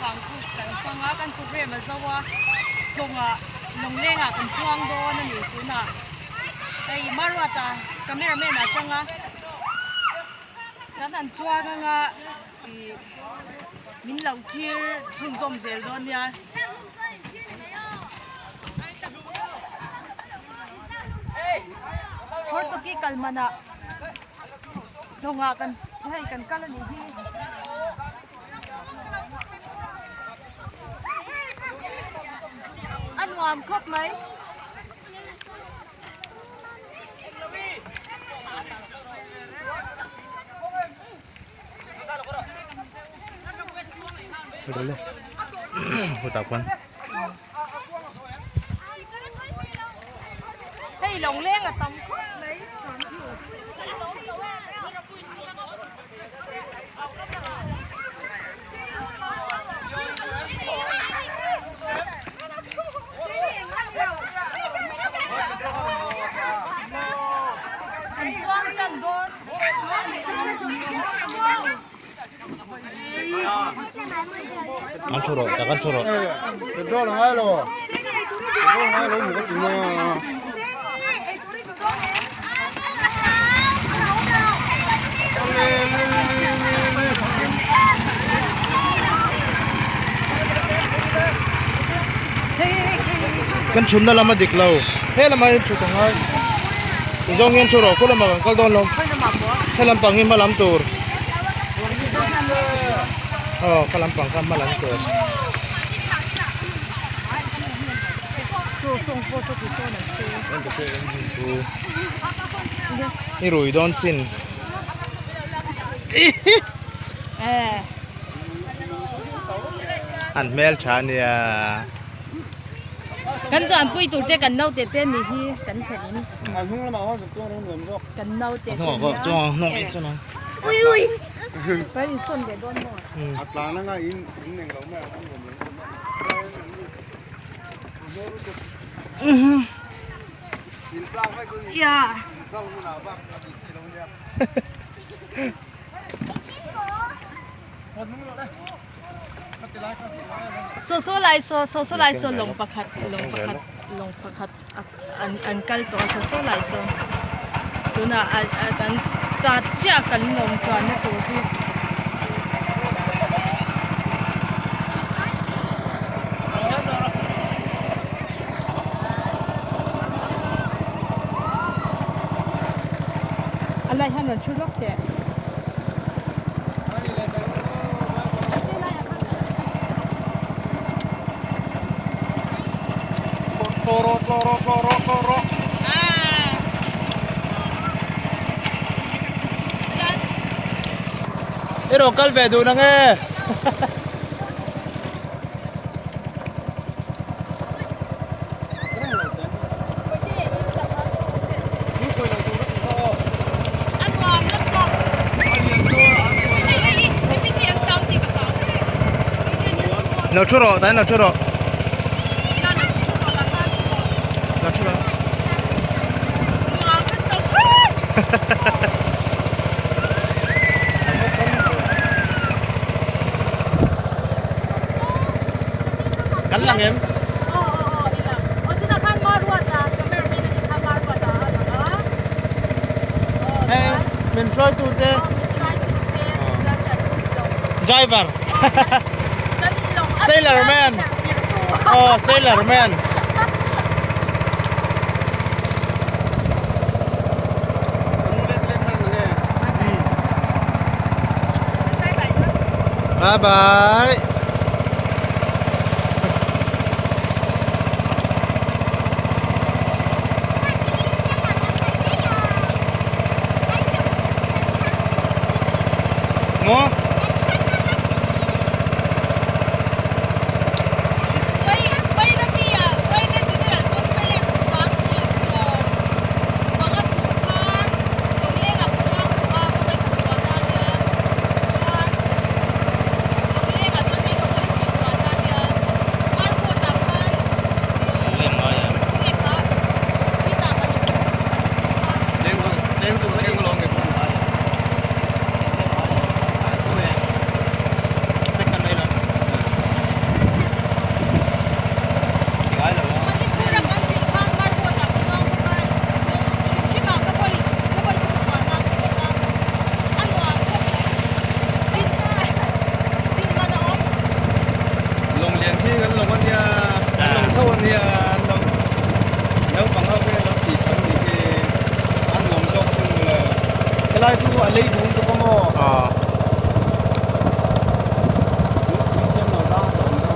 phẳng cần phẳng á cần phục về mà sao à dùng à nông lên à cần chuang đô nên nhỉ cún à đây maruat à cameraman à chăng à cái thằng chuang à thì mình lâu kia chung zum dễ đó nha hồi tôi kia cần mà nè dùng à cần hay cần cắt là gì ăn ngon khóc mấy Udah deh, utapan. Hey, lồng lên à tầm lấy Kan curo, jangan curo. Betul lah lo. Betul lah lo bukan punya. Kan chunda lama diklau. He lama chuto ngai. Jong yen curo, ko lama kal don lom. He lam pangin malam tur. Oh, kalampang kan malam tur. Ini Rui Don Sin. Ăn mel chán ya. Cần chọn bụi tủ thế cần nấu tết tết này thì cần phải đến. Anh không làm áo cho nó ngầm rồi. Cần nấu tết. Không có cho nông ít cho nó. Ui ui. Phải đi xuân để đón mồi. Atla nó ngay in nền lẩu mèo không ngầm. Yeah. So lại so lồng bạc hạt ăn cal to so lại so. Tụi nó ăn chặt chia cần lồng cho nó tụi đi. Alai han ron chulok te. Toro. Ero kal về du na nghe. Nó churo, đấy nó churo. Nó churo. Cắn lăng em. Mình xoay tụt đi. Driver. Sailor man. Oh, Sailor man. Bye bye. Mo. lai chu a lei dun ko mo xem nào ra rồi đâu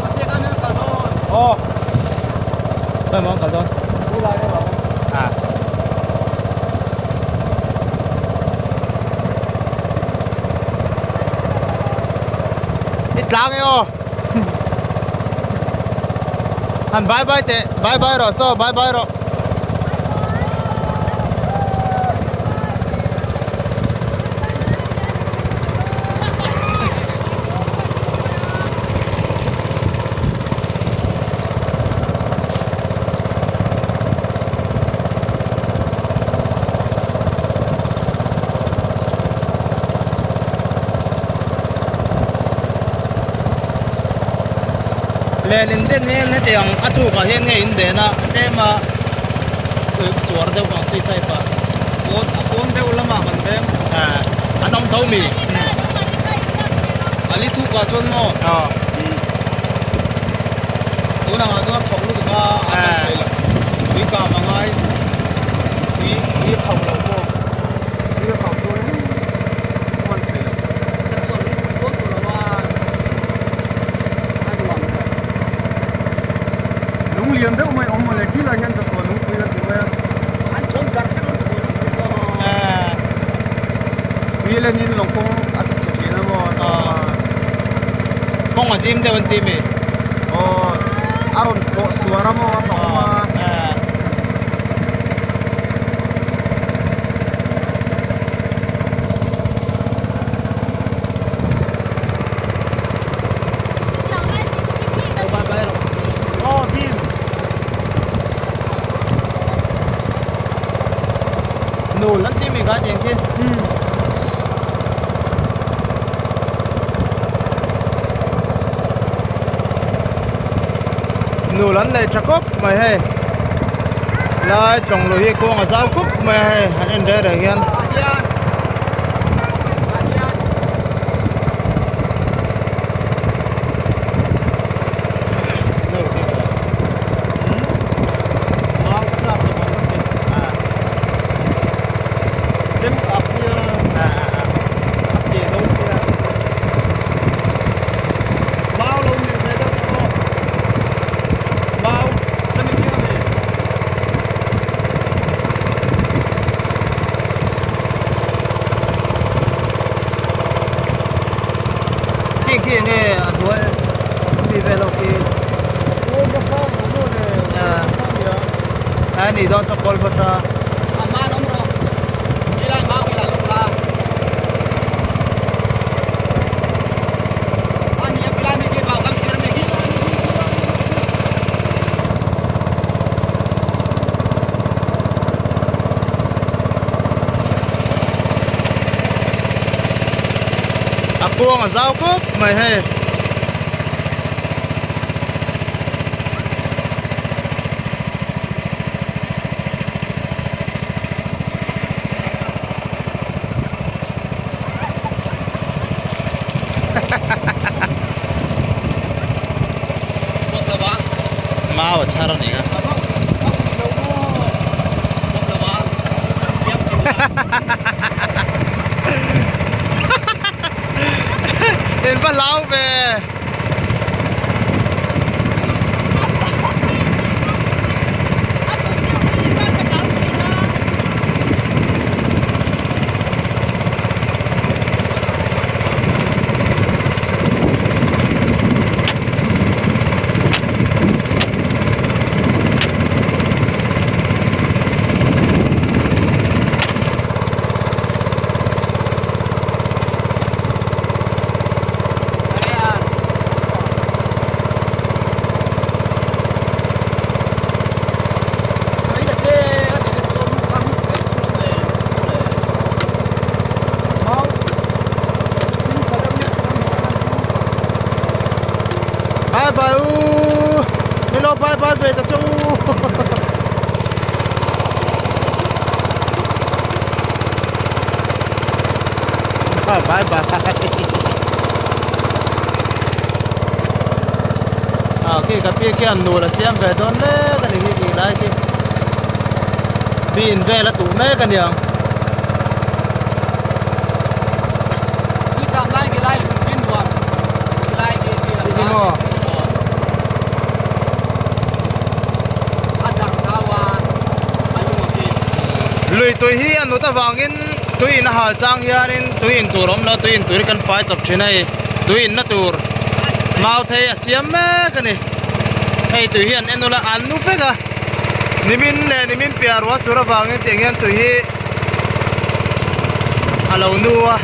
mà xe cái miếng carbon phải mong cả rồi đi lại đây bảo ít lang yo anh bye bye te bye bye rồi so bye bye rồi lên đến đến nên thế yang atu cả hiện ngay in đến à em mà suar đâu còn chơi tay pa con đâu lắm mà còn dem anh ông thấu mì ali thu cả chôn mo tú nào cho khẩu lúc đó đây là quý cả mà ngay quý khẩu đầu mo quý khẩu tôi quan thế là chắc còn lúc tốt của nó đúng liền đấy ông mà lại kỹ là nhân cho còn đúng quý là tụi em anh không đặt cái đó quý là nhìn lòng con ăn sẽ thế nó mà không mà sim theo anh tìm mì aron ko suara mo apa nụ lẫn tim mình có chuyện kia nụ lẫn này chắc cúp mày hay là trồng lúa cô ngà sao cúp mày hay anh để để yên kia nghe đuổi đi về đâu kia anh đi đâu sắp call bắt ra mà đúng rồi đi lại mau đi lại lúc là anh nhớ cái này kia vào cắm xe này kia aku ngà sao cúp mày hay mau cara nih kan đến bắt lão về bye bye hello bye bye về ta chú bye bye ok ki ka pi ki an nu la siam ve don le ka ni ki lai ki bin ve la tu me ka niang Đi cầm lại cái lai bin bom. Lai cái ki mo ăn đặc kawa. Ăn một cái. lui tôi hi anu ta wangin tuin hal chang hianin tuin turom no tuin tur kan pai chop thinai tuin na tur mau thei asiam me kani hei tu hian enula anu feka nimin piarwa sura wangin tengian tu hi alo nuwa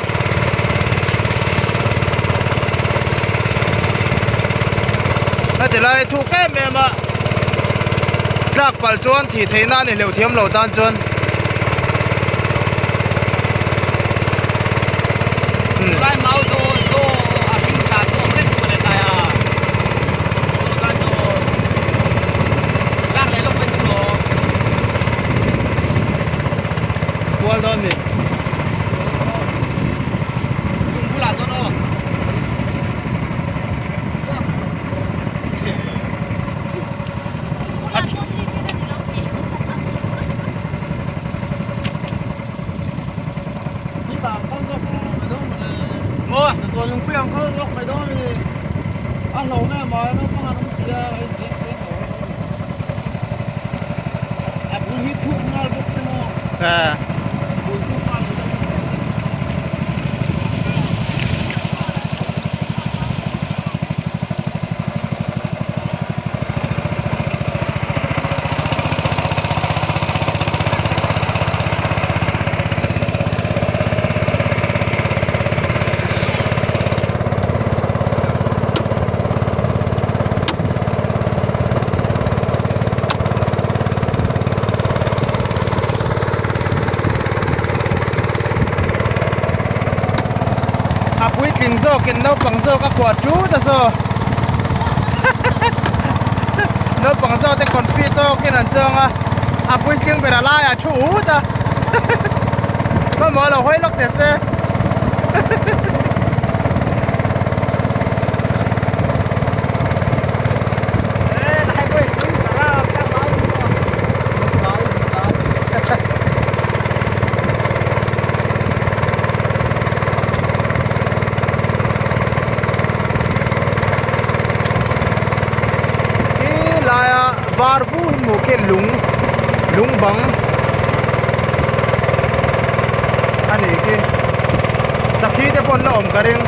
lai thu ke me ma tlak pal chuan thi theina ni leu thiam lo tan chuan Lai máu zo à bin cả zo lên của này tài à. Cái zo. Đang lấy lúc bên chỗ. wal don ni Cùng pula zo no. mo tôi lung piang ko lok mai don ni Ăn lẩu này mà nó không ăn không xia ấy chuyện chuyện rồi. À bún hít thuốc ngal bốc xem không. Bún thuốc ngal. apui tling zo kin no pang zo ka kwa chu ta so no pang zo te konfi to kin an changa apui tling bera la ya chu ta ko mo lo hoi lok te se varvu hin mo ke lung bang ani ke sakhi te pon la om karing